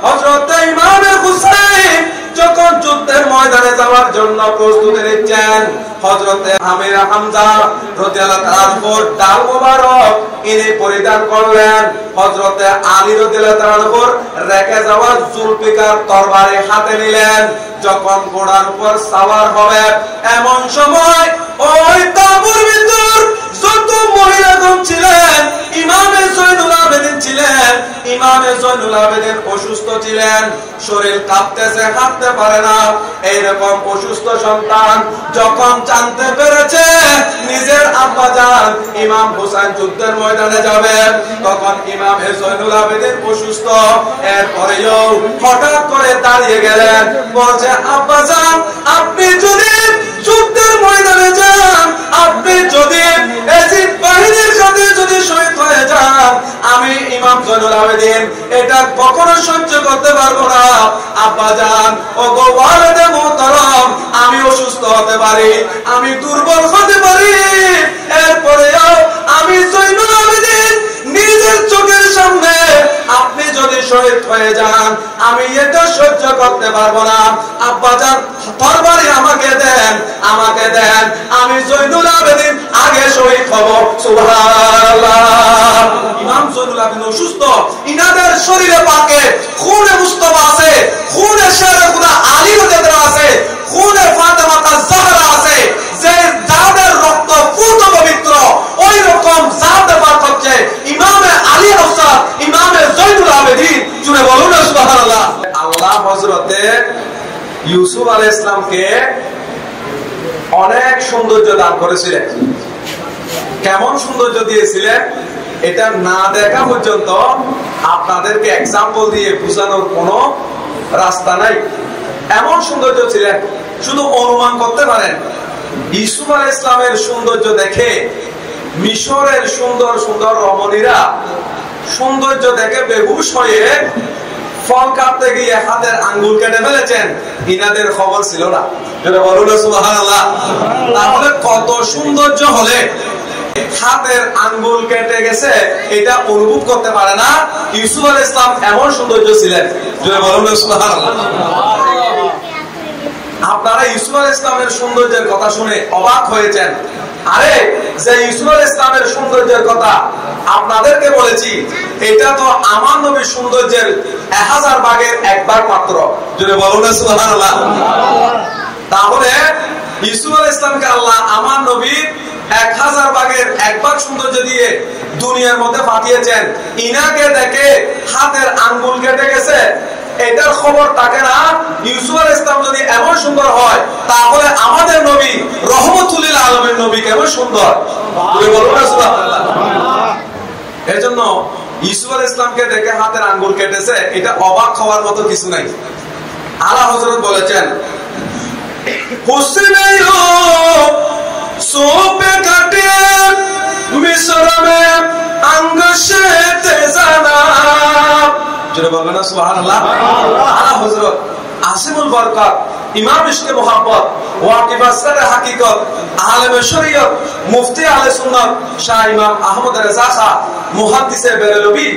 হযরত ইমাম হুসাইন যখন যুদ্ধের ময়দানে যাওয়ার জন্য প্রস্তুতি নিচ্ছেন, হযরত আমির হামজা রাদিয়াল্লাহু তাআলার উপর ডাল মোবারক ইনি পরিধান করলেন, হযরত আলী রাদিয়াল্লাহু তাআলার উপর রেখে যাওয়া জুলফিকার তরবারি হাতে নিলেন। যখন ঘোড়ার উপর সওয়ার হবে এমন সময় ওই তাঁবুর ভিতর যত মহিলাগণ ছিলেন, ইমামে জয়নুল আবেদিন ছিলেন, ইমামে জয়নুল আবেদিন অসুস্থ ছিলেন, শরীর কাঁপতেছে, হাঁটতে পারে না। এইরকম অসুস্থ সন্তান যখন জানতে পেরেছে নিজের আব্বাজান ইমাম হুসাইন যুদ্ধের ময়দানে যাবে, তখন ইমামে জয়নুল আবেদিন অসুস্থ, এরপরেও হঠাৎ করে দাঁড়িয়ে গেলেন, বলছে আব্বাজান আপনি যদি যুদ্ধের ময়দানে যান, আপনি যদি এজিদ বাহিনীর সাথে যদি শহীদ হয়ে যান, আমি ইমাম জয়নুল আবেদিন এটা কখনো সহ্য করতে পারবো না। আব্বাজান ওগো ওয়ালিদে মুহতারাম, আমি অসুস্থ হতে পারি, আমি দুর্বল হতে পারি, এরপরেও আমি জয়নুল আবেদিন নিজের চোখের সামনে আপনি যদি শহীদ হয়ে যান, আমি এটা সহ্য করতে পারবো না। আব্বাজান তরবারি আমাকে দেন, আমাকে দেন, আমি জয়নুল আবেদিন আগে শহীদ হব। সুবহানাল্লাহ। ইমাম জয়নুল আবেদিন অসুস্থ, ইনাদের শরীরে পাকে খুনে মুস্তাফা আছে, খুনে শেরে খুদা আলী রাদিয়াল্লাহু আছে, খুনে ফাতেমা জাহরা আছে, যে যাদের রক্ত পুত পবিত্র, ওই রকম জাতে পাক হচ্ছে ইমামে আলী রাসূল, ইমামে জয়নুল আবেদিন। জুড়ে বলুন সুবহানাল্লাহ। আল্লাহ হযরতে ইউসুফ আলাইহিস সালামকে অনেক সৌন্দর্য দান করেছিলেন। কেমন সৌন্দর্য দিয়েছিলেন এটা না দেখা পর্যন্ত আপনাদেরকে এক্সাম্পল দিয়ে বোঝানোর কোনো রাস্তা নাই। এমন সৌন্দর্য ছিলেন, শুধু অনুমান করতে পারেন। ইউসুফ আলাইহিস সালামের সৌন্দর্য দেখে মিশরের সুন্দর সুন্দর রমণীরা সৌন্দর্য দেখে বেহুশ হয়ে ফল কাটতে গিয়ে হাতের আঙ্গুল কেটে ফেলেছেন, ইনাদের খবর ছিল না। যেটা বলুন সুবহানাল্লাহ। তাহলে কত সৌন্দর্য হলে হাতের আঙ্গুল কেটে গেছে এটা অনুভব করতে পারে না। ইউসুফ আলাইহিস সালাম এমন সৌন্দর্য ছিলেন। যেটা বলুন সুবহানাল্লাহ। আপনারা ইউসুফ আলাইহিস সালামের সৌন্দর্যের কথা শুনে অবাক হয়েছেন। আরে যে ইউসুফ আলাইহিস সালামের সৌন্দর্যের কথা আপনাদেরকে বলেছি, এটা তো আমার নবীর সৌন্দর্যের 1000 ভাগের 1 ভাগ মাত্র। যদি বলুন সুবহানাল্লাহ। তাহলে ইউসুফ আলাইহিস সালামকে আল্লাহ আমার নবীর 1000 ভাগের 1 ভাগ সৌন্দর্য দিয়ে দুনিয়ার মধ্যে পাঠিয়েছেন। ইনাকে দেখে হাতের আঙ্গুল কেটে গেছে, এটার খবর থাকে না। ইউসুফ আলাইহিস সালাম যদি এমন সুন্দর হয়, তাহলে আমাদের নবী রহমতুল লিল আলামিন নবী কেমন সুন্দর। বলুন সুবহানাল্লাহ। এজন্য ইউসুফ আলাইহিস সালামকে দেখে হাতের আঙ্গুল কেটেছে, এটা অবাক হওয়ার মতো কিছু নাই। আলা হযরত বলেছেন হুসনেও সোপে কাটে মিশর মে আঙ্গ সে তেজানা। যেটা বলবেন না সুবহানাল্লাহ। আলা হযরত আসিমুল বরকত, ইমাম ইশকে মুহাব্বত, ওয়াকিব আসরে হাকিকত, আলেমে শরীয়ত, মুফতি আহলে সুন্নাত শাহ ইমাম আহমদ রেজা শাহ মুহাদ্দিসে বেরেলভী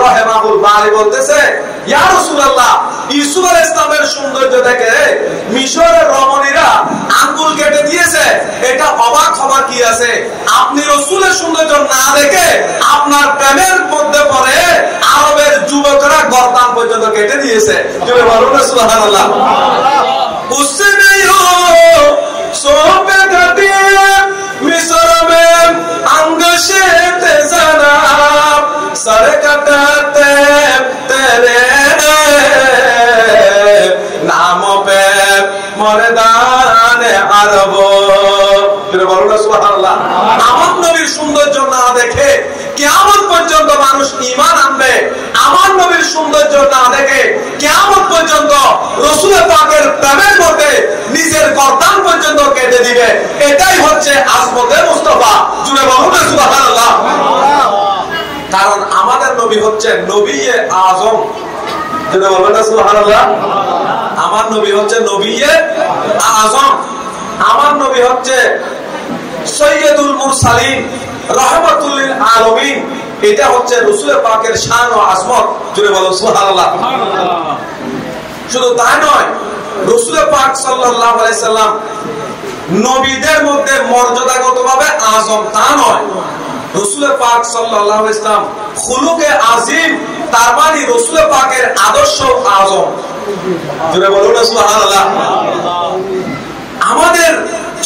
রাহিমাহুল বারি বলতেছে, ইয়া রাসূলুল্লাহ, ইউসুফ আলাইহিস সালামের সৌন্দর্য দেখে মিশরের রমণীরা আঙ্গুল কেটে দিয়েছে, এটা অবাক হবার কি আছে? আপনি রাসূলের সৌন্দর্য না দেখে আপনার প্রেমের মধ্যে পড়ে আরবের যুবকরা গর্দান পর্যন্ত কেটে দিয়েছে। জোরে বলুন সুবহানাল্লাহ। उसने यो सोपे घटिए मिस्र में अंग से तेजाना सर कटाते तेरे नाम पे मर्दान अरब। সুবহানাল্লাহ। আমার নবীর সৌন্দর্য না দেখে কিয়ামত পর্যন্ত মানুষ ঈমান আনবে, আমার নবীর সৌন্দর্য না দেখে কিয়ামত পর্যন্ত রাসূল পাকের প্রেমের মধ্যে নিজের গর্দান পর্যন্ত কেটে দিবে। এটাই হচ্ছে আজমতে মুস্তাফা। জুড়ে বলুন সুবহানাল্লাহ। কারণ আমাদের নবী হচ্ছে নবিয়ে আজম। জুড়ে বলুন সুবহানাল্লাহ। আমার নবী হচ্ছে নবিয়ে আজম, আমার নবী হচ্ছে সৈয়দুল মুরসালিন, রাহমাতুল লিল আলামিন। এটা হচ্ছে রাসূল পাকের শান ও আজমত। জুড়ে বলুন সুবহানাল্লাহ। শুধু তাই নয়, রাসূল পাক সাল্লাল্লাহু আলাইহি সাল্লাম নবীদের মধ্যে মর্যাদাগতভাবে আযম তা নয়, রাসূল পাক সাল্লাল্লাহু আলাইহি সাল্লাম খুলুকে আযীম, তার মানে রাসূল পাকের আদর্শ আযম। জোরে বলুন সুবহানাল্লাহ। আমাদের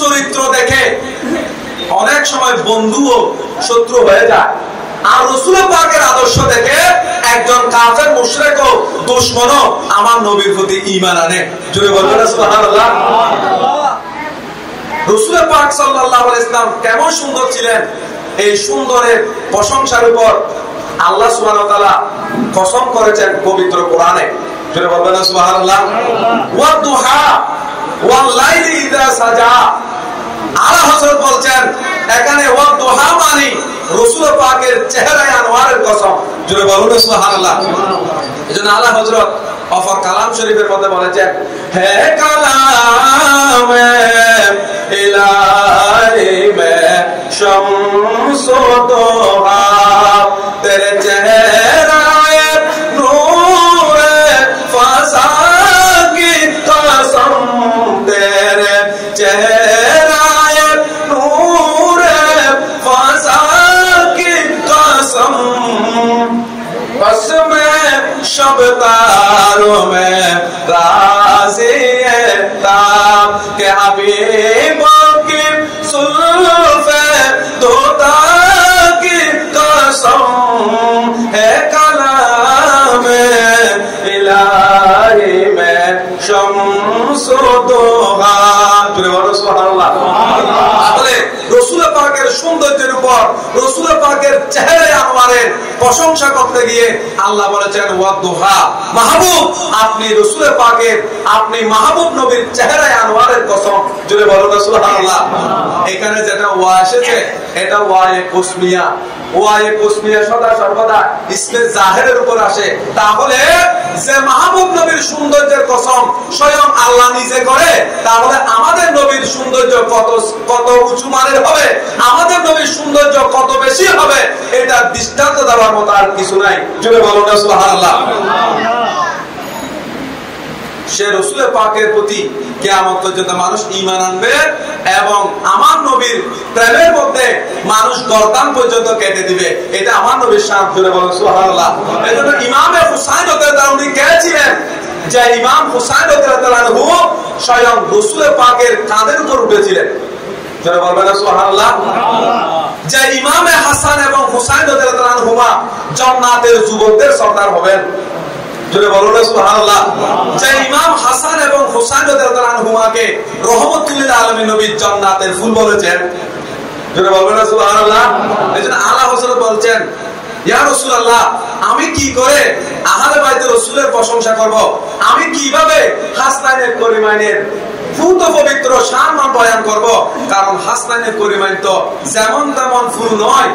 চরিত্র দেখে অনেক সময় বন্ধুও শত্রু হয়ে যায়, আর রাসূল পাকের আদর্শ দেখে একজন কাফের মুশরিকও দুশমনও আমার নবীর প্রতি ঈমান আনে। জোরে বলুন সুবহানাল্লাহ। রাসূল পাক সাল্লাল্লাহু আলাইহি সাল্লাম কেমন সুন্দর ছিলেন, এই সুন্দরের প্রশংসার উপর আল্লাহ সুবহানাহু ওয়া তাআলা কসম করেছেন পবিত্র কোরআনে। জোরে বলবেন সুবহানাল্লাহ। ওয়া দুহা ওয়াল লাইলি ইযা সাজা, আলা হযরত বলছেন এখানে ওয়া দুহা মানে রাসূল পাকের চেহারায়ে আনোয়ারের কসম। জোরে বলুন সুবহানাল্লাহ। এজন্য আলা হযরত অফর কালাম শরীফের মধ্যে বলেছেন, হে কালামে ইলাহি মে শমসো দোহা তেরে চেহরায়ে নূরে ফাসা কি কসম, তেরে চেহরায়ে নূরে ফাসা কি কসম, बस मैं शब तारों में राज़ी था कि हबीबों की सुल्फ़े दोता की कसम है कलाम इलाही में शम्सो दोहा। सुबहानाल्लाह। তাহলে রাসূল পাকের সৌন্দর্যের উপর রাসূল পাকের চেহারায়ে আনোয়ারের প্রশংসা করতে গিয়ে আল্লাহ বলেছেন ওয়া দুহা, মাহবুব আপনি রাসূল পাকের, আপনি মাহবুব নবীর চেহারায়ে আনোয়ারের কসম। জোরে বলুন সুবহানাল্লাহ। এখানে যেটা ওয়া এসেছে এটা ওয়ায়ে কুসমিয়া, ওয়ায়ে কুসমিয়া সদা সর্বদা ইসমে জাহিরের উপর আসে। তাহলে যে মাহবুব নবীর সৌন্দর্যের কসম স্বয়ং আল্লাহ নিজে করে, তাহলে আমাদের নবীর সৌন্দর্য কত কত উঁচু মানের হবে, আমাদের নবীর সৌন্দর্য কত বেশি হবে, এটা দৃষ্টান্ত দেওয়ার মতো আর কিছু নাই। জোরে বলুন সুবহানাল্লাহ। সে রাসূল পাকের প্রতি কিয়ামত পর্যন্ত মানুষ ঈমান আনবে এবং আমার নবীর প্রেমের মধ্যে মানুষ গর্দান পর্যন্ত কেটে দিবে, এটা আমার নবীর শান। জোরে বলুন সুবহানাল্লাহ। এজন্য ইমামে হুসাইন রাদিয়াল্লাহু আনহু কে ছিলেন, যে ইমাম হুসাইন রাদিয়াল্লাহু আনহু স্বয়ং রাসূল পাকের কাঁধের উপর উঠেছিলেন। জোরে বলবেন সুবহানাল্লাহ। যে ইমামে হাসান এবং হুসাইন রাদিয়াল্লাহু আনহুমা জান্নাতের যুবকদের সর্দার হবেন। জোরে বলুন সুবহানাল্লাহ। যে ইমাম হাসান এবং হুসাইন রাদিয়াল্লাহু আনহুমাকে রহমতুল লিল আলামিন নবী জান্নাতের ফুল বলেছেন। জোরে বলবেন সুবহানাল্লাহ। এজন্য আলা হযরত বলছেন, ইয়া রাসূলুল্লাহ আমি কি করে আহলে বাইতে রাসূলের প্রশংসা করব, আমি কিভাবে হাসনাইনের করিমাইনের ফুল পবিত্র সম্মান বয়ান করব, কারণ হাসনাইনের করিমাইন তো যেমন তেমন ফুল নয়,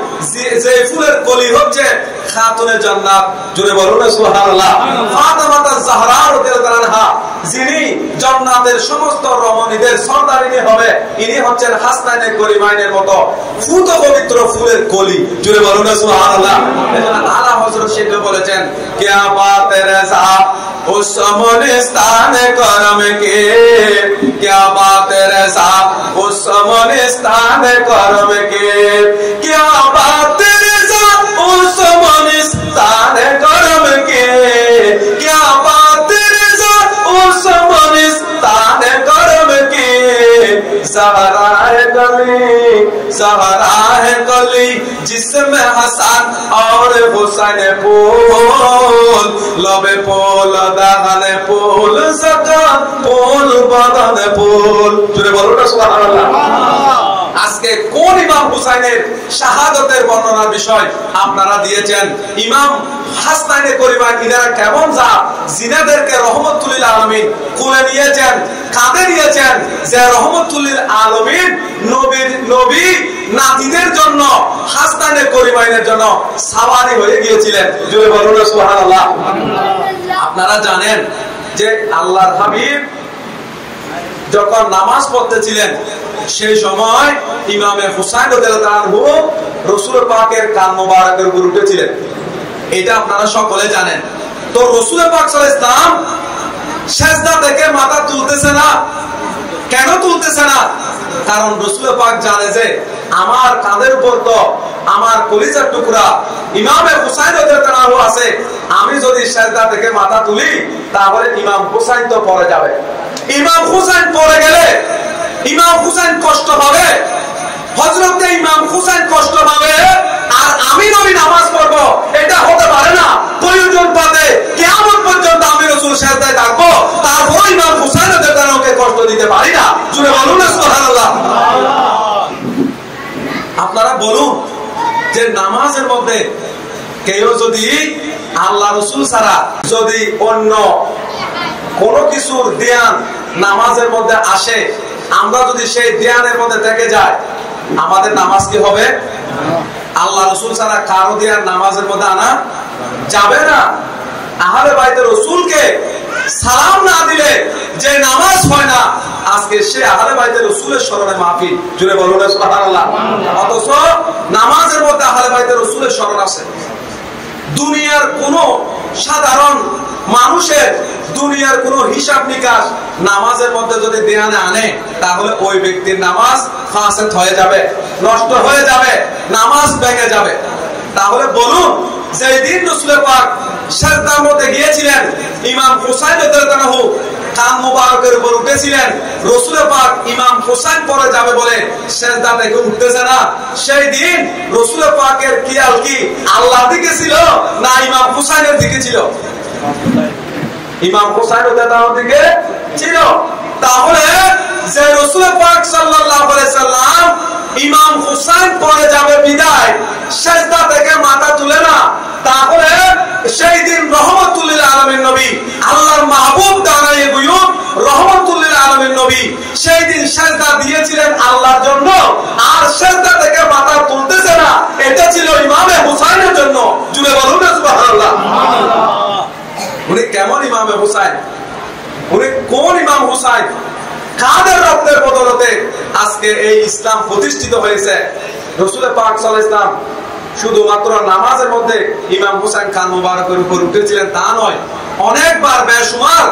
যে ফুলের কলি হচ্ছে খাতুনে জান্নাত। জোরে বলুন সুবহানাল্লাহ। ফাতেমা জাহরা রাদিয়াল্লাহু আনহা যিনি জান্নাতের সমস্ত রমণীদের সর্দারিনী হবে, ইনি হচ্ছেন হাসনাইনের করিমাইনের মতো ফুল পবিত্র ফুলের কলি। জোরে বলুন সুবহানাল্লাহ। এজন্য আলা হযরত শেখ বলেছেন, কিয়া বাত রেজা उस समनिस्तान करम के, क्या बात रज़ा उस समनिस्तान करम के, क्या बात रज़ा उस समनिस्तान करम के, क्या बात रज़ा उस समनिस्तान करम के, सहरा है गली जिसमें हसन और हुसैन फूल, लबे फूल दागने फूल सका फूल बदने फूल। জোরে বলুন সুবহানাল্লাহ। আজকে কোন ইমাম হুসাইনের শাহাদাতের বর্ণনার বিষয় আপনারা দিয়েছেন, ইমাম হাসনাইনের করিমাইন ইনারা কেমন যা জিনাদেরকে রহমতুল লিল আলামিন কোলে নিয়েছেন, কাঁধে নিয়েছেন, যে রহমতুল লিল আলামিন নবী নাতিদের জন্য হাসনাইনের করিমাইনের জন্য সাওয়ারি হয়ে গিয়েছিলেন। জোরে বলুন সুবহানাল্লাহ। আপনারা জানেন যে আল্লাহর হাবিব যখন নামাজ পড়তেছিলেন সেই সময় ইমামে হুসাইন রাদিয়াল্লাহু আনহু রাসূল পাকের কান মোবারকের উপর উঠেছিলেন, এটা আপনারা সকলে জানেন। তো রাসূল পাক সাল্লাল্লাহু আলাইহি ওয়াসাল্লাম শেষ থেকে মাথা তুলতেছে না। কেন তুলতেছে না? কারণ রাসূল পাক জানে যে আমার কাঁধের উপর তো আমার কলিজার টুকরা ইমামে হুসাইন রাদিয়াল্লাহু আছে। আমি যদি সিজদা থেকে মাথা তুলি তাহলে ইমাম হুসাইন তো পড়ে যাবে। ইমাম হুসাইন পড়ে গেলে ইমাম হুসাইন কষ্ট পাবে, হযরতে ইমাম হুসাইন কষ্ট পাবে, আর আমি নবী নামাজ পড়বো, এটা হতে পারে না। প্রয়োজন পড়লে কিয়ামত পর্যন্ত আমি রাসূল সিজদায় থাকবো, তারপর ইমাম হুসাইন রাদিয়াল্লাহুকে কষ্ট দিতে পারি না। জুড়ে বলুন না সুবহানাল্লাহ। আপনারা বলুন যে নামাজের মধ্যে কেউ যদি আল্লাহ রাসূল ছাড়া যদি অন্য কোন কিছুর ধ্যান নামাজের মধ্যে আসে, আমরা যদি সেই ধ্যানের মধ্যে থেকে যাই, আমাদের নামাজ কি হবে? আল্লাহ রাসূল ছাড়া কারো ধ্যান নামাজের মধ্যে আনা যাবে না। আহলে বাইতে রাসূলকে সালাম না দিলে যে নামাজ হয় না, আজকে সে আহলে বাইতে রাসূলের স্মরণে মাহফিল। জুড়ে বলুন সুবহানাল্লাহ। অথচ নামাজের মধ্যে আহলে বাইতে রাসূলের স্মরণ আছে। দুনিয়ার কোন সাধারণ মানুষের দুনিয়ার কোন হিসাব নিকাশ নামাজের মধ্যে যদি ধ্যানে আনে, তাহলে ওই ব্যক্তির নামাজ ফাসেদ হয়ে যাবে, নষ্ট হয়ে যাবে, নামাজ ভেঙে যাবে। তাহলে বলুন, যেই দিন রাসূল পাক সিজদার মধ্যে গিয়েছিলেন, ইমাম হুসাইন রাদিয়াল্লাহু কান মুবারকের উপর উঠেছিলেন, রাসূল পাক ইমাম হুসাইন পড়ে যাবে বলে সিজদা থেকে উঠতেছে না। সেই দিন রাসূল পাকের খেয়াল কি আল্লাহর দিকে ছিল না ইমাম হুসাইনের দিকে ছিল? ইমাম হুসাইন রাদিয়াল্লাহুর দিকে ছিল। তাহলে যে রাসূল পাক সাল্লাল্লাহু আলাইহি সাল্লাম ইমাম হুসাইন পড়ে যাবে বিদায় সিজদা থেকে মাথা তুলে না, তাহলে সেই দিন রহমাতুল লিল আলামিন নবী, আল্লাহর মাহবুব দানায়ে গুয়ুব রহমাতুল লিল আলামিন নবী সেই দিন সিজদা দিয়েছিলেন আল্লাহর জন্য, আর সিজদা থেকে মাথা তুলতেছে না, এটা ছিল ইমামে হুসাইনের জন্য। জুড়ে বলুন না সুবহানাল্লাহ। উনি কেমন ইমামে হুসাইন? উনি কোন ইমাম হুসাইন? কাদের রক্তের বদলতে আজকে এই ইসলাম প্রতিষ্ঠিত হয়েছে? রাসূল পাক সাল্লাল্লাহু আলাইহি ওয়াসাল্লাম শুধুমাত্র নামাজের মধ্যে ইমাম হুসাইন খান মুবারকের উপর উঠেছিলেন তা নয়, অনেকবার বেশুমার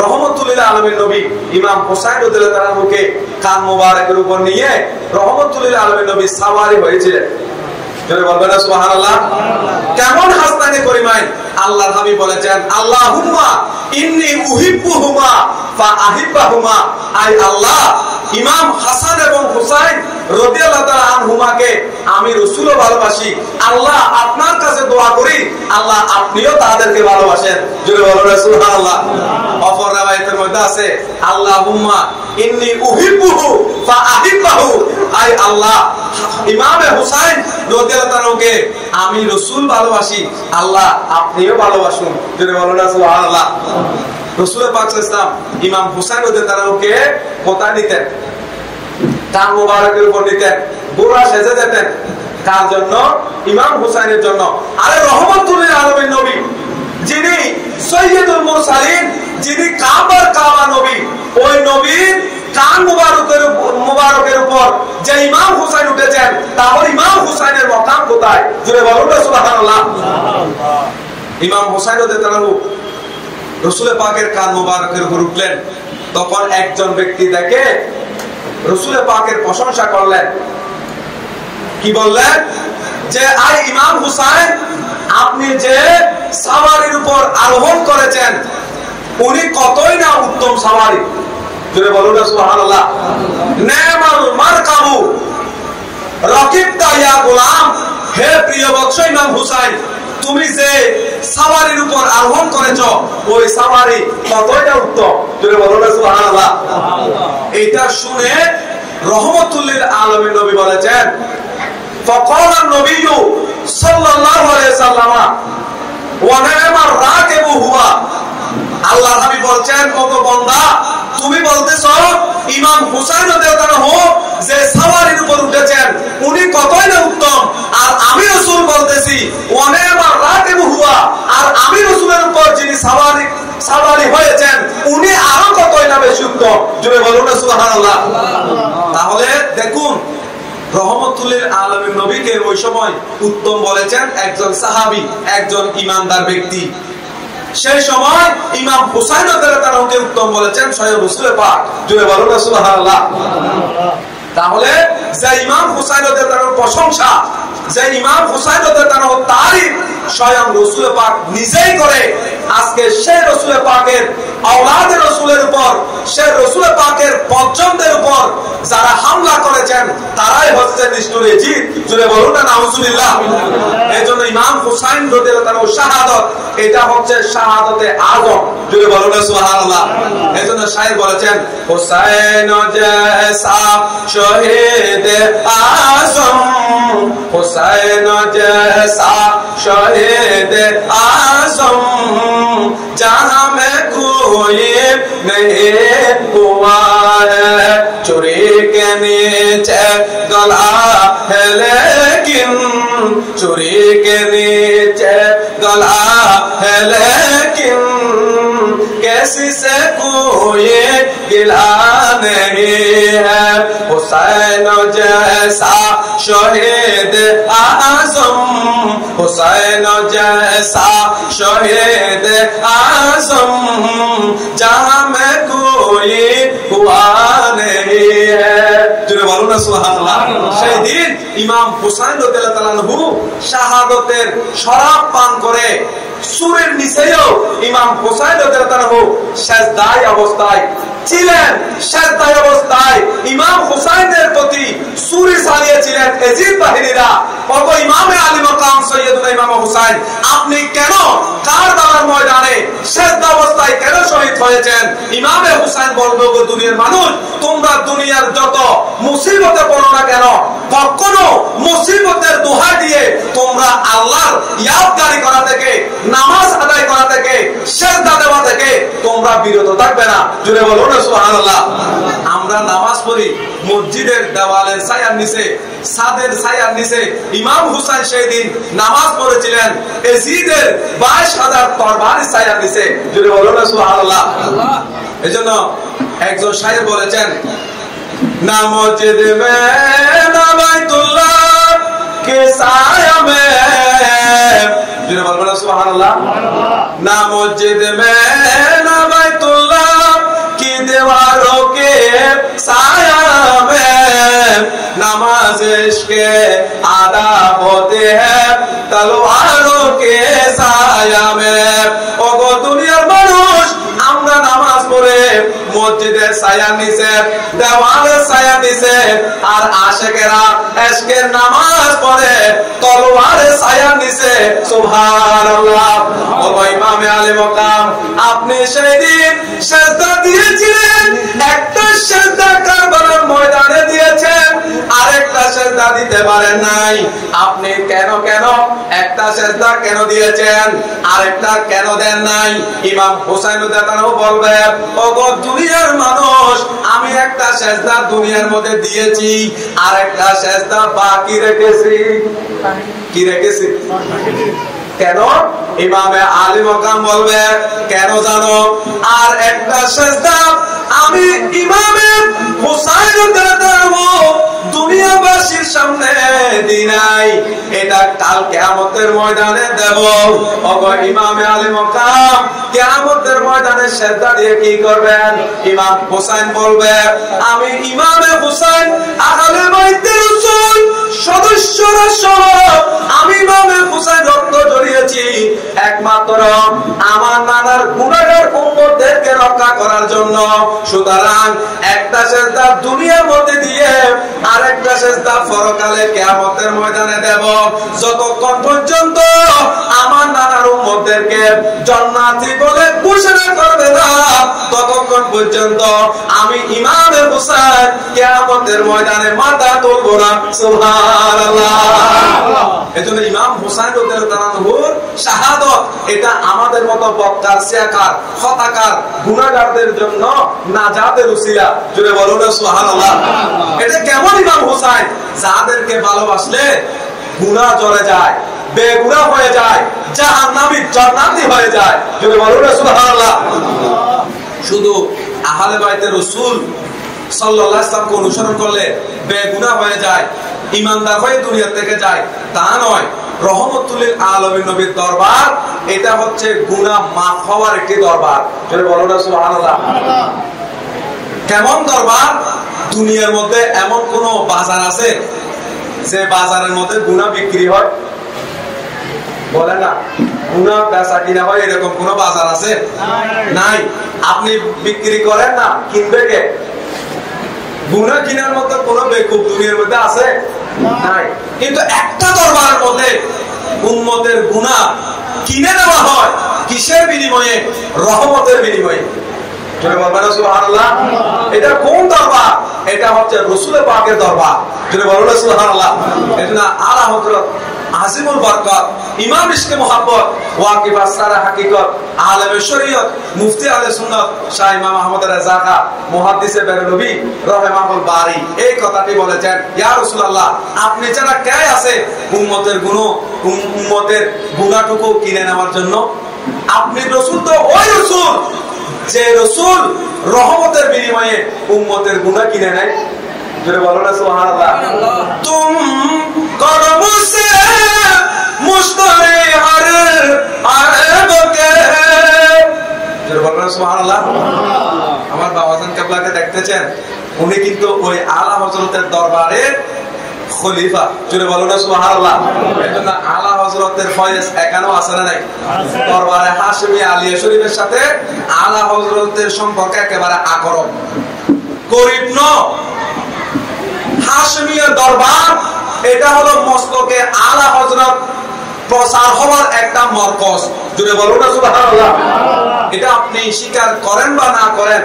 রহমাতুল লিল আলামিন নবী ইমাম হুসাইন রাদিয়াল্লাহু আনহুকে খান মুবারকের উপর নিয়ে রহমাতুল লিল আলামিন নবী সাওয়ারি হয়েছিলেন। বলবেন না সুবহানাল্লাহ। কেমন হাসনানি করিমাইন আল্লাহর হাবিব বলেছেন, আল্লাহুম্মা ইন্নী উহিব্বুহুমা ফাআহিব্বাহুমা। আয় আল্লাহ, ইমাম হাসান এবং হুসাইন রাদিয়াল্লাহু তাআলা আনহুমাকে আমি রাসূলও ভালোবাসি। আল্লাহ আপনার কাছে দোয়া করি, আল্লাহ আপনিও তাদেরকে ভালোবাসেন। জোরে বলুন সুবহানাল্লাহ। অপর রাওয়ায়াতের মধ্যে আছে, আল্লাহুম্মা ইন্নী উহিব্বুহু ফাআহিব্বাহু। আয় আল্লাহ, ইমামে হুসাইন রাদিয়াল্লাহু তাআলাকে আমি রাসূল ভালোবাসি, আল্লাহ আপনিও ভালোবাসুন। জোরে বলুন সুবহানাল্লাহ। রাসূল পাক সাল্লাল্লাহু আলাইহি ওয়াসাল্লাম ইমাম হুসাইন রাদিয়াল্লাহু তাআলাকে কোথায় নিতেন? কান মুবারকের উপর নিতেন, গোরা সেজে যেতেন। কার জন্য? ইমাম হুসাইনের জন্য। আরে রহমাতুল লিল আলামিন নবী, যিনি সাইয়্যিদুল মুরসালিন, যিনি কাবার কাবা নবী, ওই নবীর কান মুবারকের উপর যে ইমাম হুসাইন উঠেছেন, তাহলে ইমাম হুসাইনের মকাম কোথায়? জুড়ে বলুন না সুবহানাল্লাহ। ইমাম হুসাইন রাদিয়াল্লাহু রাসূল পাকের কান মুবারকের উপর উঠলেন, তখন একজন ব্যক্তি দেখে রাসূল পাকের প্রশংসা করলেন। কি বললেন? যে আই ইমাম হুসাইন, আপনি যে সাওয়ারির উপর আরোহণ করেছেন, উনি কতই না উত্তম সাওয়ারি। জোরে বলুন না সুবহানাল্লাহ। নেমাল মারকাবু রাকিবতা ইয়া গোলাম। হে প্রিয় বৎস ইমাম হুসাইন, তুমি যে সাওয়ারির উপর আরোহণ করেছো, ওই সাওয়ারি কতই না উত্তম। জোরে বলুন না সুবহানাল্লাহ। এটা শুনে রহমাতুল লিল আলামিন নবী বলেছেন, ফাকালা নবিয়্যু সাল্লাল্লাহু আলাইহি ওয়াসাল্লাম ওয়া নি'মার রাকিবু হুয়া। আল্লাহর হাবিব বলছেন, ওগো বান্দা, তুমি বলতেছো ইমাম হুসাইন রাদিয়াল্লাহু যে সাওয়ারির উপর উঠেছেন উনি কতই না উত্তম, আর আমি রাসূল বলতেছি ওয়া নি'মার রাকিবু হুয়া, আর আমি রাসূলের উপর যিনি সাওয়ারি হয়েছেন উনি আরো কতই না বেশি উত্তম। জুড়ে বলুন না সুবহানাল্লাহ। তাহলে দেখুন, রহমাতুল লিল আলামিন নবীকে ওই সময় উত্তম বলেছেন একজন সাহাবী, একজন ঈমানদার ব্যক্তি। সেই সময় ইমাম হুসাইন রাদিয়াল্লাহু আনহুকে উত্তম বলেছেন স্বয়ং রাসূল পাক। জুড়ে বলুন না সুবহানাল্লাহ। তাহলে যে ইমাম হুসাইন রাদিয়াল্লাহু আনহুর প্রশংসা, যে ইমাম হুসাইন রাদিয়াল্লাহু আনহুর তারিফ স্বয়ং রাসূল পাক নিজেই করে, আজকে সেই রাসূল পাকের আওলাদে রাসূলের উপর, সেই রাসূল পাকের পঞ্চমদের উপর যারা হামলা করেছেন তারাই হচ্ছে নিষ্ঠুর এজিদ। জুড়ে বলুন না নাউজুবিল্লাহ। এজন্য ইমাম হুসাইন রাদিয়াল্লাহু আনহু শাহাদাত, এটা হচ্ছে শাহাদাতে আযম। জুড়ে বলুন না সুবহানাল্লাহ। এজন্য শায়ের বলেছেন হুসাইন জैसा শহীদ আযম, হুসাইন जैसा शहीद आज़म जहां में कोई नहीं हुआ है, चोरी के नीचे गला है लेकिन, चोरी के नीचे गला है लेकिन, कैसी से कोई गिला नहीं है, हुसैन जैसा शहीद आज़म, हुसैन जैसा शहीद आज़म जहां में कोई हुआ नहीं है। জুড়ে বলুন না সুবহানাল্লাহ। সেই দিন ইমাম হুসাইন রাদিয়াল্লাহু আনহু শাহাদাতের শরাব পান করে সুরের নিচেও ইমাম হুসাইন রাদিয়াল্লাহু আনহু সিজদায় অবস্থায় ছিলেন। সিজদায় অবস্থায় ইমাম হুসাইনের প্রতি ছুরি চালিয়েছিলেন এজিদ বাহিনীরা। ওগো ইমামে আলী মাকাম সৈয়দুনা ইমাম হুসাইন, আপনি কেন কারবালার ময়দানে সিজদা অবস্থায় কেন শহীদ হয়েছেন? ইমামে হুসাইন বলবে, গো দুনিয়ার মানুষ, তোমরা দুনিয়ার যত মুসিবতে পড়ো না কেন, কখনো মুসিবতের দোহাই দিয়ে তোমরা আল্লাহর ইয়াদগারি করা থেকে, নামাজ আদায় করা থেকে, সিজদা দেওয়া থেকে তোমরা বিরত থাকবে না। জুড়ে বলুন না সুবহানাল্লাহ। আমরা নামাজ পড়ি মসজিদের দেওয়ালের ছায়ার নিচে, ছাদের ছায়ার নিচে। ইমাম হুসাইন সেই দিন নামাজ পড়েছিলেন এজিদের 22,000 তরবারির ছায়ার নিচে। জুড়ে বলুন না সুবহানাল্লাহ। এজন্য একজন শায়ের বলেছেন, না মসজিদ মে না বাইতুল্লাহ কে ছায়া মে, জুড়ে বলুন না সুবহানাল্লাহ। না মসজিদ মে না বাইতুল্লাহ की दीवारों के साया में, नमाज के आदा होते हैं तलवारों के साया में। ओगो दुनियार মানুষ, আমরা নামাজ পড়ে মসজিদের ছায়ার নিচে, দেওয়ালের ছায়ার নিচে, আর আশিকেরা এশকের নামাজ পড়ে তলোয়ারের ছায়ার নিচে। সুবহানাল্লাহ। ওগো ইমামে আলী মাকাম, আপনি সেই দিন সিজদা দিয়েছিলেন, একটা সিজদা কারবালার ময়দানে দিয়েছেন, আরেকটা সিজদা দিতে পারেন নাই। আপনি কেন একটা সিজদা কেন দিয়েছেন, আরেকটা কেন দেন নাই? ইমাম হুসাইন রাদিয়াল্লাহু বলবে, ওগো দুনিয়ার মানুষ, আমি একটা সিজদা দুনিয়ার মধ্যে দিয়েছি, আরেকটা সিজদা বাকি রেখেছি। কি রেখেছি? কেন? ইমামে আলী মাকাম বলবে, কেন জানো? আর একটা সিজদা আমি ইমামে হুসাইন রাদিয়াল্লাহু দুনিয়াবাসীর সামনে দিই নাই, এটা কাল কিয়ামতের ময়দানে দেব। ওগো ইমামে আলী মাকাম, কিয়ামতের ময়দানে সিজদা দিয়ে কি করবেন? ইমাম হুসাইন বলবে, আমি ইমামে হুসাইন আহলে বাইতের রাসূল সদস্যরা সহ আমি ইমামে হুসাইন রক্ত ঝরিয়েছি একমাত্র আমার নানার গুনাহগার উম্মতদেরকে রক্ষা করার জন্য। সুতরাং একটা সিজদা দুনিয়ার মধ্যে দিয়ে আরেকটা সিজদা পরকালে কিয়ামতের ময়দানে দেব। যতক্ষণ পর্যন্ত আমার নানার উম্মতদেরকে জান্নাতি বলে ঘোষণা করবে না, ততক্ষণ পর্যন্ত আমি ইমামে হুসাইন কিয়ামতের ময়দানে মাথা তুলব না। সুবহানাল্লাহ। এজন্য ইমাম হুসাইন রাদিয়াল্লাহু আনহুর শাহাদাত, এটা আমাদের মতো বক্তার, শিয়াকার, হতাকার, গুনাহগারদের জন্য নাজাতের উসিলা। জুড়ে বলুন না সুবহানাল্লাহ। এটা কেমন ইমাম হুসাইন, যাদেরকে ভালোবাসলে গুনাহ ঝরে যায়, বেগুনাহ হয়ে যায়, জাহান্নামী জান্নাতি হয়ে যায়। জুড়ে বলুন না সুবহানাল্লাহ। শুধু আহলে বাইতের রাসূল সাল্লাল্লাহু আলাইহি ওয়াসাল্লামকে অনুসরণ করলে বেগুনাহ হয়ে যায়, ইমানদার হয়ে দুনিয়া থেকে যায় তা নয়। রহমতুল লিল আলামিন নবীর দরবার, এটা হচ্ছে গুনাহ মাফ হওয়ার একটি দরবার। যদি বলো না সুবহানাল্লাহ। কেমন দরবার? দুনিয়ার মধ্যে এমন কোন বাজার আছে যে বাজারের মধ্যে গুনাহ বিক্রি হয়? বলে না, গুনাহ বেচা কিনা হয়, এরকম কোন বাজার আছে? নাই। আপনি বিক্রি করেন না, কিনবে কে? গুনাহ কিনার মতো কোন বেকুব দুনিয়ার মধ্যে আছে? নাই। কিন্তু একটা দরবারের মধ্যে উম্মতের গুনাহ কিনে নেওয়া হয়, কিসের বিনিময়ে? রহমতের বিনিময়ে। যদি বলবেন সুবহানাল্লাহ। এটা কোন দরবার? এটা হচ্ছে রাসূল পাকের দরবার। যদি বলবেন সুবহানাল্লাহ। এজন্য আলা হযরত আজিমুল বরকত, ইমাম ইশকে মুহাব্বত, ওয়াকিফ আসসারা হাকিকত, আলেমে শরীয়ত, মুফতি আহলে সুন্নাত শাহ ইমাম আহমদ রেজা খান মুহাদ্দিসে বেরলভী রাহিমাহুল বারী এই কথাটি বলেছেন, ইয়া রাসূলুল্লাহ, আপনি যারা কে আছে উম্মতের গুনাহটুকু কিনে নেওয়ার জন্য? আপনি রাসূল তো ওই রাসূল যে রাসূল রহমতের বিনিময়ে উম্মতের গুনাহ কিনে নেয়। যদি বলো না সুবহানাল্লাহ। তুম করো মুঝসে মুশতারি হর আয়বকে। যদি বলো না সুবহানাল্লাহ। আমার বাবাজান কেবলাকে দেখতেছেন, উনি কিন্তু ওই আলা হযরতের দরবারের খলিফা। যদি বলো না সুবহানাল্লাহ। এজন্য আলা হযরতের ফয়েজ এখানেও আছে না নাই? দরবারে হাশমি আলিয়া শরীফের সাথে আলা হযরতের সম্পর্ক একেবারে আকরম, করিব ন। হাশমিয়া দরবার এটা হলো মস্তকে আলা হযরত প্রচার হওয়ার একটা মরকজ। যদি বলো না সুবহানাল্লাহ। এটা আপনি স্বীকার করেন বা না করেন,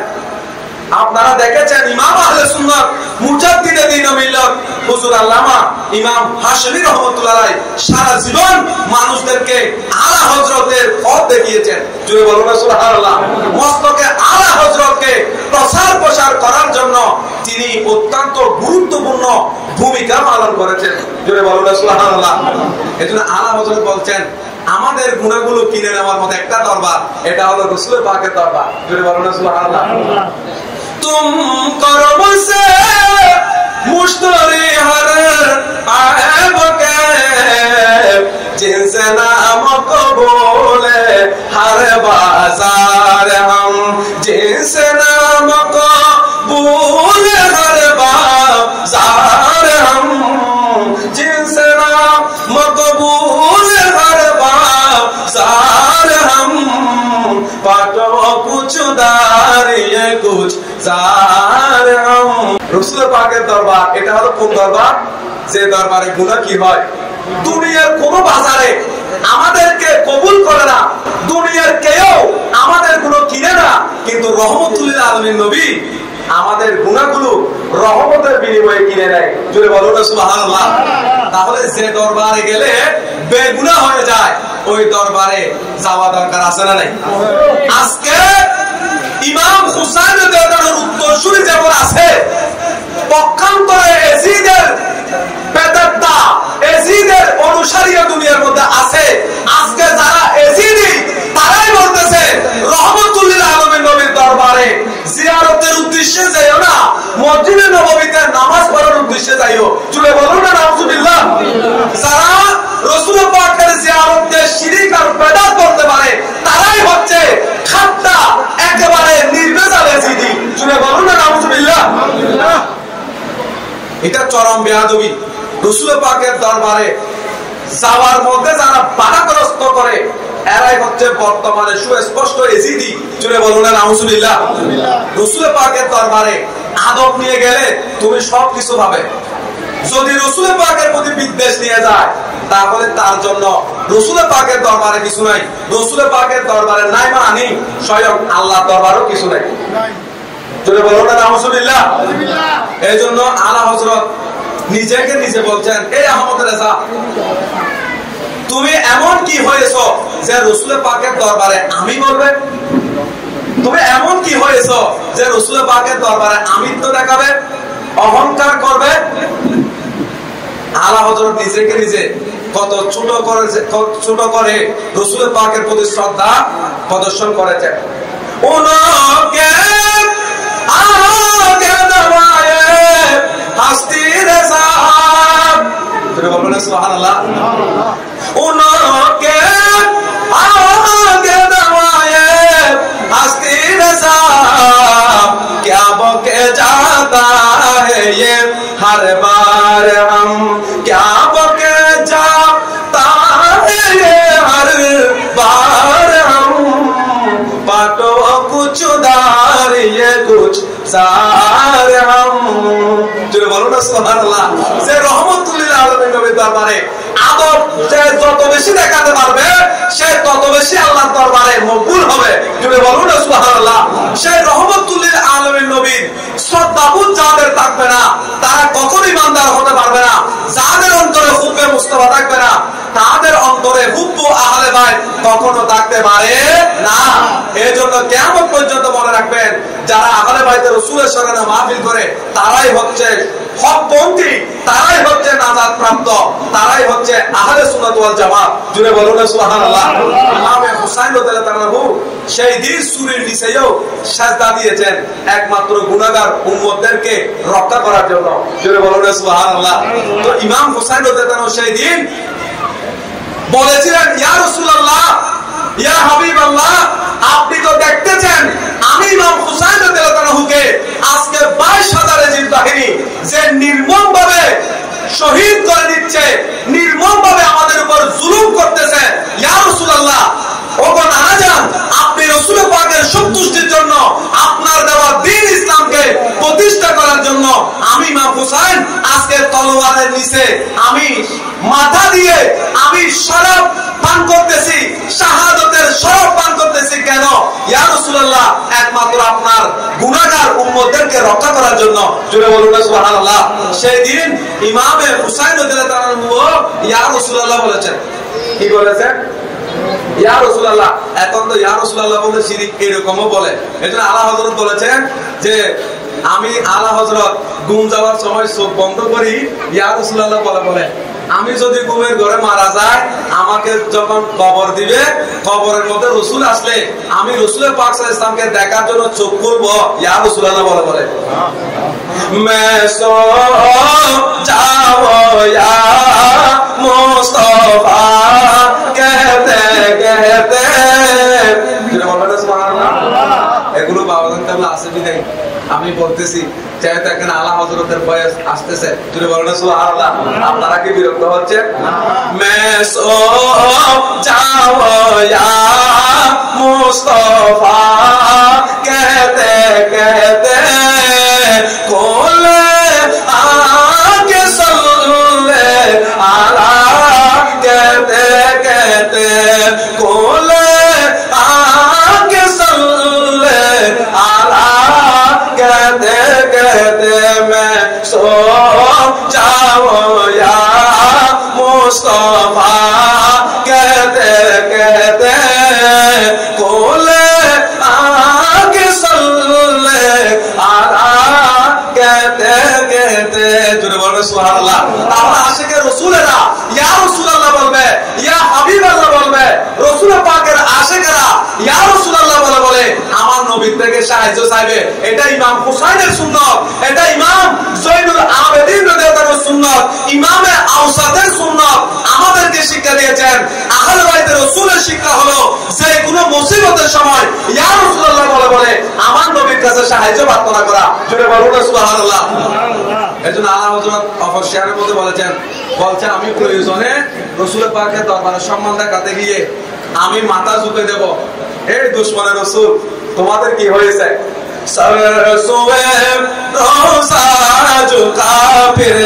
আপনারা দেখেছেন ইমাম আহলে সুন্নাত মুজাদ্দিদে দ্বীন ও মিল্লাত হুজুর আল্লামা ইমাম হাশমি রাহমাতুল্লাহ আলাইহি সারা জীবন মানুষদেরকে আলা হযরতের পথ দেখিয়েছেন। যদি বলো না সুবহানাল্লাহ। মস্তকে আলা হযরতকে প্রচার করার জন্য তিনি অত্যন্ত গুরুত্বপূর্ণ ভূমিকা পালন করেছেন। যদি বলো না সুবহানাল্লাহ। এজন্য আলা হযরত বলছেন, আমাদের গুনাহগুলো কিনে নেওয়ার মতো একটা দরবার, এটা হলো রাসূল পাকের দরবার। যদি বলো না সুবহানাল্লাহ। तुम करो मुझसे मुश्तरी हर ऐब के, जिनसे नाम को बोले हर बाजार हम, जिनसे नाम को बोले हर बाजार हम, जिनसे नाम को बोले हर बाजार हम, पाटो कुछ दारिये कुछ জার हम। রাসূল পাকের দরবার এটা হলো কোন দরবার? যে দরবারে গুনাহ কি হয়? দুনিয়ার কোন বাজারে আমাদেরকে কবুল করে না, দুনিয়ার কেউ আমাদের গুনাহ কিনে না, কিন্তু রহমতুল লিল আলামিন নবী আমাদের গুনাহগুলো রহমতের বিনিময়ে কিনে নেয়। যদি বলো না সুবহানাল্লাহ। তাহলে যে দরবারে গেলে বেগুনাহ হয়ে যায়, ওই দরবারে যাওয়া দরকার আছে না নাই? আজকে ইমাম হুসাইন রাদিয়াল্লাহু উত্তরসূরি যেমন আছে, পক্ষান্তরে এজিদের বেদাত্তা, এজিদের অনুসারীরা দুনিয়ার মধ্যে আছে। আজকে যারা এজিদি তারাই বলতেছে রহমতুল লিল আলামিন নবীর দরবারে জিয়ারতের উদ্দেশ্যে যাইও না, মসজিদে নববীতে নামাজ পড়ার উদ্দেশ্যে যাইও। চলে বলুন না নাউজুবিল্লাহ। যারা রাসূল পাকের জিয়ারতে শিরক আর বেদাত করতে পারে তারাই হচ্ছে খাদ্দা, একেবারে নির্বেজাল এজিদি। চলে বলুন না নাউজুবিল্লাহ। এটা চরম বেয়াদবি। রাসূল পাকের দরবারে যাওয়ার মধ্যে যারা বাধাগ্রস্ত করে এরাই হচ্ছে বর্তমানে সুস্পষ্ট এজিদি। চলে বলুন না নাউজুবিল্লাহ। রাসূল পাকের দরবারে আদব নিয়ে গেলে তুমি সবকিছু পাবে। যদি রাসূল পাকের প্রতি বিদ্বেষ নিয়ে যায় তাহলে তার জন্য রাসূল পাকের দরবারে কিছু নাই। রাসূল পাকের দরবারে নাই মানে স্বয়ং আল্লাহর দরবারেও কিছু নাই। চলে বলুন না নাউজুবিল্লাহ। এইজন্য আলা হযরত নিজেকে নিজে বলছেন, এই আহমদ রেজা, তুমি এমন কি হয়েছো যে রাসূল পাকের দরবারে আমি বলবে? তুমি এমন কি হয়েছো যে রাসূল পাকের দরবারে আমিত্ব দেখাবে, অহংকার করবে? আলা হযরত নিজেকে নিজে কত ছোট করে রাসূল পাকের প্রতি শ্রদ্ধা প্রদর্শন করেছেন। উনকে আগে দবায়ে হাস্তি রেজা। তুমি বলবেন সুবহানাল্লাহ। उनके आगे दवाए हस्ती रजा क्या बके जाता है ये हर बार हम क्या बके जाता है ये हर बार हम बाटो कुछ दार ये कुछ सार हम जो बोलो ना सुबहानाल्लाह से रहमতুল্লিল আলামিন নবীর দরবারে আদব যে যত বেশি দেখাতে পারবে সে তত বেশি আল্লাহর দরবারে মকবুল হবে তুমি বলো না সুবহানাল্লাহ সে রহমতুল্লিল আলামিন নবীর শ্রদ্ধাবোধ যাদের থাকবে না তারা কখনোই ইমানদার হতে পারবে না যাদের অন্তরে হুব্বে মুস্তাফা থাকবে না তাদের অন্তরে হুব্বু আহলে বাইত কখনো থাকতে পারে না এজন্য কিয়ামত পর্যন্ত মনে রাখবেন যারা আহলে বাইতের রাসূলের শরণে মাহফিল করে তারাই হচ্ছে হকপন্থী তারাই হচ্ছে নাজাত প্রাপ্ত তারাই হচ্ছে আহলে সুন্নাত ওয়াল জামাত জুড়ে বলুন না সুবহানাল্লাহ ইমাম হুসাইন রাদিয়াল্লাহু তাআলা সেই দিন সূরের নিচেও সাজদা দিয়েছেন একমাত্র গুনাহগার উম্মতদেরকে রক্ষা করার জন্য জুড়ে বলুন না সুবহানাল্লাহ তো ইমাম হুসাইন রাদিয়াল্লাহু তাআলা সেই দিন বলেছিলেন ইয়া রাসূলুল্লাহ ইয়া হাবিবাল্লাহ আপনি তো দেখতেছেন আমি ইমাম হুসাইন রাদিয়াল্লাহু তাআলাকে আজকে 22000 জিন বাহিনী যে নির্মমভাবে শহীদ করে দিচ্ছে নির্মমভাবে আমাদের উপর জুলুম করতেছে ইয়া রাসূলুল্লাহ ওগো নানা জান আপনি রাসূল পাকের সন্তুষ্টির জন্য আপনার দেওয়া দ্বীন ইসলামকে প্রতিষ্ঠা করার জন্য আমি ইমাম হুসাইন আজকে তলোয়ারের নিচে আমি মাথা দিয়ে আমি শরাব পান করতেছি শাহাদাতের শরাব পান করতেছি কেন ইয়া রাসূলুল্লাহ একমাত্র আপনার গুনাহগার উম্মতদেরকে রক্ষা করার জন্য জোরে বলুন না সুবহানাল্লাহ সেই দিন ইমামে হুসাইন রাদিয়াল্লাহু তাআলা ইয়া রাসূলুল্লাহ বলেছেন কি বলেছেন ইয়া রাসূলুল্লাহ এখন তো ইয়া রাসূলুল্লাহ বলে শিরক এরকমও বলে এজন্য আলা হযরত বলেছেন যে আমি আলা হযরত ঘুম যাওয়ার সময় চোখ বন্ধ করি ইয়া রাসূলুল্লাহ বলে আমি যদি ঘুমের ঘরে মারা যাই আমাকে যখন কবর দিবে কবরের মধ্যে রাসূল আসলে আমি রাসূল পাক সাল্লাল্লাহু আলাইহি ওয়াসাল্লামকে দেখার জন্য চোখ খুলব ইয়া রাসূলুল্লাহ বলে मैं सो जाओ या मुस्तफा कहते कहते এগুলো বাবাজান তাহলে আসেনি নাই আমি বলতেছি যেহেতু এখানে আলা হযরতের বয়স আসতেছে তুমি বলো না সুবহানাল্লাহ আপনারা কি বিরক্ত হচ্ছেন मैं सो जाओ या मुस्तफा कहते कहते कोले आके सल्ले आला कहते कहते कोले आके सल्ले आला कहते कहते मैं सो जाऊं या मुस्तफा कहते कहते कोले आके सल्ले आला कहते कहते জোরে বলবে সুবহানাল্লাহ তাহলে আশিকে রাসূলেরা ইয়া রাসূলুল্লাহ বলবে ইয়া হাবিবাল্লাহ বলবে রাসূল পাকের আশিকেরা ইয়া রাসূলুল্লাহ বলে আমার নবী থেকে সাহায্য চাইবে এটা ইমাম হুসাইনের সুন্নাত এটা ইমাম জয়নুল আবেদিন রাদিয়াল্লাহু তাআলার সুন্নাত ইমামে আওসাদের সুন্নাত আমাদেরকে শিক্ষা দিয়েছেন আহলে বাইতের রাসূলের শিক্ষা হলো যে কোনো মুসিবতের সময় ইয়া রাসূলুল্লাহ বলে আমার নবীর কাছে সাহায্য প্রার্থনা করা জোরে বলুন সুবহানাল্লাহ এজন্য আলা হযরত অফশিয়ারের মধ্যে বলেছেন আমি প্রয়োজনে রাসূল পাকের দরবারে সম্মান দেখাতে গিয়ে আমি মাথা ঝুঁকে দেব এই দুশমনের রাসূল তোমাদের কি হয়েছে सरसोए रोज़ा झुका फिर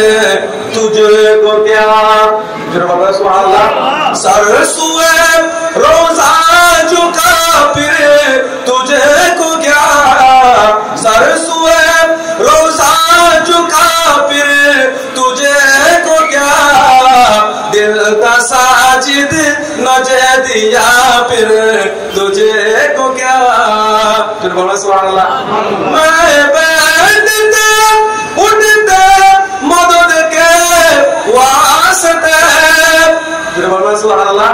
तुझको क्या सुभान अल्लाह सरसोए रोज़ा झुका फिर तुझको क्या सरसोए रोज़ा झुका फिर तुझको क्या दिल का साजिद नजे दिया फिर तुझे को क्या सुभान अल्लाह मैं बैठते उठते मदद के वास्ते सुभान अल्लाह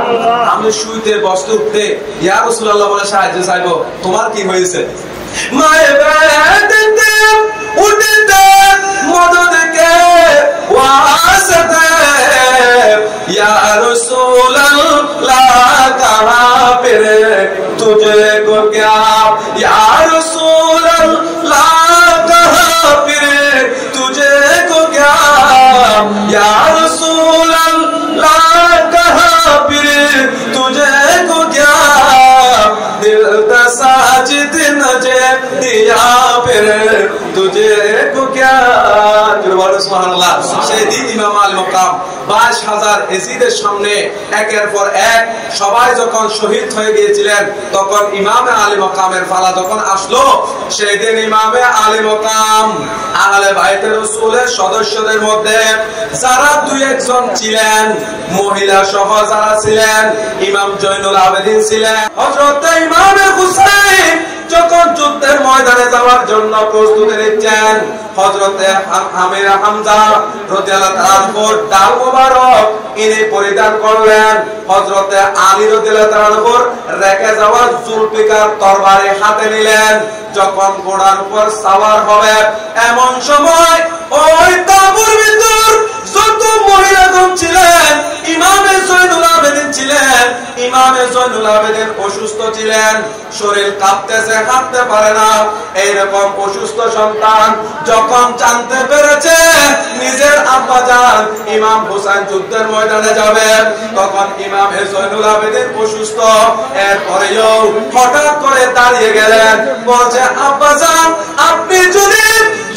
আমি শুইতে বসতে উঠতে ইয়া রাসূলুল্লাহ বলে সাহায্য চাইবো তোমার কি হয়েছে मैं बैठते उठते मदद के वास्ते या रसूल फिर तुझे को क्या या रसूल अल्लाह कहा फिर तुझे को क्या या रसूल अल्लाह कहा फिर तुझे को क्या दिल का साजिद नजे दिया फिर तुझे को क्या সুবহানাল্লাহ। সেদিন ইমাম আলী মাকাম 22,000 এজিদের সামনে একের পর এক সবাই যখন শহীদ হয়ে গিয়েছিলেন, তখন ইমামে আলী মাকামের পালা যখন আসলো, সেদিন ইমামে আলী মাকাম আহলে বাইতে রাসূলের সদস্যদের মধ্যে যারা দুই একজন ছিলেন, মহিলা সহ যারা ছিলেন, ইমাম জয়নুল আবেদিন ছিলেন, হযরত ইমামে হুসাইন যখন যুদ্ধের ময়দানে যাওয়ার জন্য প্রস্তুতি নিচ্ছেন, হযরতে আমির হামজা রাদিয়াল্লাহু তাআলার উপর ডাল মোবারক ইনি পরিধান করলেন, হযরতে আলী রাদিয়াল্লাহু তাআলার উপর রেখে যাওয়া জুলফিকার তরবারি হাতে নিলেন। যখন ঘোড়ার উপর সওয়ার হবে, এমন সময় ওই তাঁবুর ভিতর যত মহিলাগণ ছিলেন, ইমামে জয়নুল আবেদিন ছিলেন, ইমামে জয়নুল আবেদিন অসুস্থ ছিলেন, শরীর কাঁপতেছে, হাঁটতে পারে না। এইরকম অসুস্থ সন্তান যখন জানতে পেরেছে নিজের আব্বাজান ইমাম হুসাইন যুদ্ধের ময়দানে যাবে, তখন ইমামে জয়নুল আবেদিন অসুস্থ, এরপরেও হঠাৎ করে দাঁড়িয়ে গেলেন, বলছে আব্বাজান আপনি যদি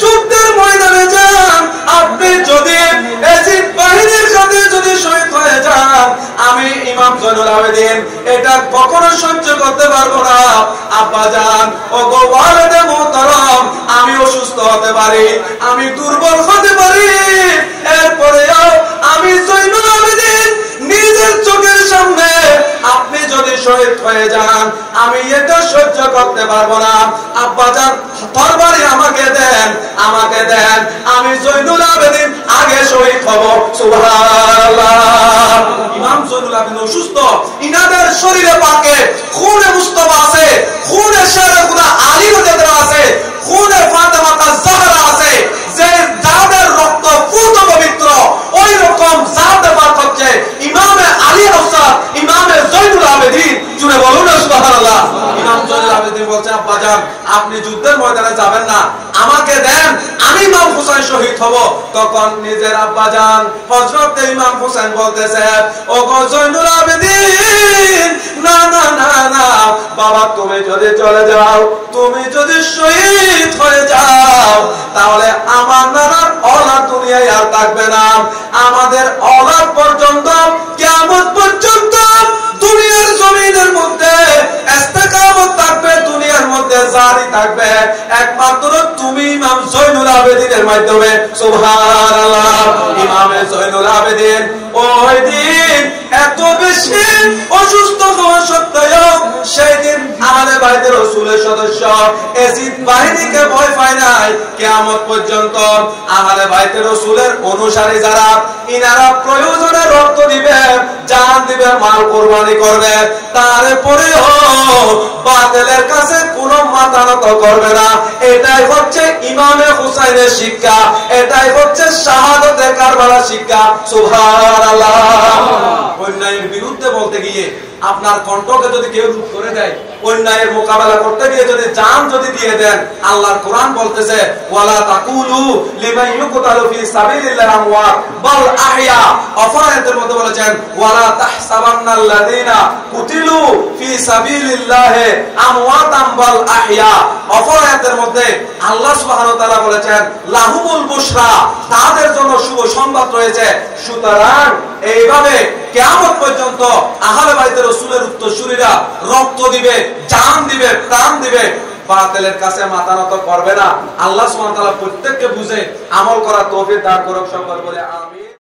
যুদ্ধের ময়দানে যান, আপনি যদি এজিদ বাহিনীর সাথে যদি শহীদ হয়ে যান, আমি ইমাম জয়নুল আবেদিন এটা কখনো সহ্য করতে পারবো না। আব্বাজান ও গো ওয়ালিদে মুহতারাম, আমি অসুস্থ হতে পারি, আমি দুর্বল হতে পারি, এরপরেও আমি জয়নুল আবেদিন নিজের চোখের সামনে আপনি যদি শহীদ হয়ে যান, আমি এটা সহ্য করতে পারবো না। আব্বাজান তরবারি আমাকে দেন, আমাকে দেন, আমি জয়নুল আবেদিন আগে শহীদ হব। সুবহানাল্লাহ। ইমাম জয়নুল আবেদিন অসুস্থ, ইনাদের শরীরে পাকে খুনে মুস্তাফা আছে, খুনে শেরে খুদা আলী রাদিয়াল্লাহু আছে, খুনে ফাতেমা জাহরা আছে, যে যাদের রক্ত পুত পবিত্র, ওই রকম জাতে পাক হচ্ছে ইমামে আলী রাউসাত, ইমামে জয়নুল আবেদিন। জুড়ে বলুন না সুবহানাল্লাহ। ইমাম জয়নুল আবেদিন বলছে আব্বাজান আপনি যুদ্ধের ময়দানে যাবেন না, আমাকে দেন, আমি ইমাম হুসাইন শহীদ হব। তখন নিজের আব্বাজান হযরত ইমাম হুসাইন বলতেছে ও গো জয়নুল আবেদিন, না না না না বাবা, তুমি যদি চলে যাও, তুমি যদি শহীদ হয়ে যাও, তাহলে আমার নানার औलाद দুনিয়ায় আর থাকবে না, আমাদের औलाद পর্যন্ত কিয়ামত পর্যন্ত দুনিয়ার জমিনের মধ্যে ইস্তেকামত থাকবে, দুনিয়ার মধ্যে জারি থাকবে একমাত্র তুমি ইমাম জয়নুল আবেদিনের মাধ্যমে। সুবহানাল্লাহ। ইমামে জয়নুল আবেদিন ওই দিন এত বেশি অসুস্থ হওয়া সত্ত্বেও সেই দিন আহলে বাইতে রাসূলের সদস্য এজিদ বাহিনীকে ভয় পায় নাই। কিয়ামত পর্যন্ত আহলে বাইতে রাসূলের অনুসারী যারা, ইনারা প্রয়োজনে রক্ত দিবে, জান দিবে, মাল কুরবানি করবে, তারপরেও বাতিলের কাছে কোনো মাথা নত করবে না। এটাই হচ্ছে ইমামে হুসাইনের শিক্ষা, এটাই হচ্ছে শাহাদাতে কারবালার শিক্ষা। সুবহানাল্লাহ। অন্যায়ের বিরুদ্ধে বলতে গিয়ে আপনার কণ্ঠকে যদি কেউ রূপ করে দেয়, অন্যায়ের মোকাবেলা করতে গিয়ে যদি জান যদি দিয়ে দেন, আল্লাহর কোরআন বলতেছে ওয়ালা তাকুলু লিমান ইউকতালু ফি সাবিলিল্লাহি আমওয়াত বাল আহইয়া। অপর আয়াতের মধ্যে বলেছেন ওয়ালা তাহসাবান্নাল্লাযিনা কুতিলু ফি সাবিলিল্লাহি আমওয়াতাম বাল আহইয়া। অপর আয়াতের মধ্যে আল্লাহ সুবহানাহু ওয়া তাআলা বলেছেন লাহুমুল বুশরা, তাদের জন্য শুভ সংবাদ রয়েছে। সুতরাং এইভাবে কিয়ামত পর্যন্ত আহলে বাইতে রাসূলের উত্তরসূরিরা রক্ত দিবে, জান দিবে, প্রাণ দিবে, বাতিলের কাছে মাথা নত করবে না। আল্লাহ সুবহানাহু ওয়া তাআলা প্রত্যেককে বুঝে আমল করার তৌফিক দান করুক সকল বলে আমিন।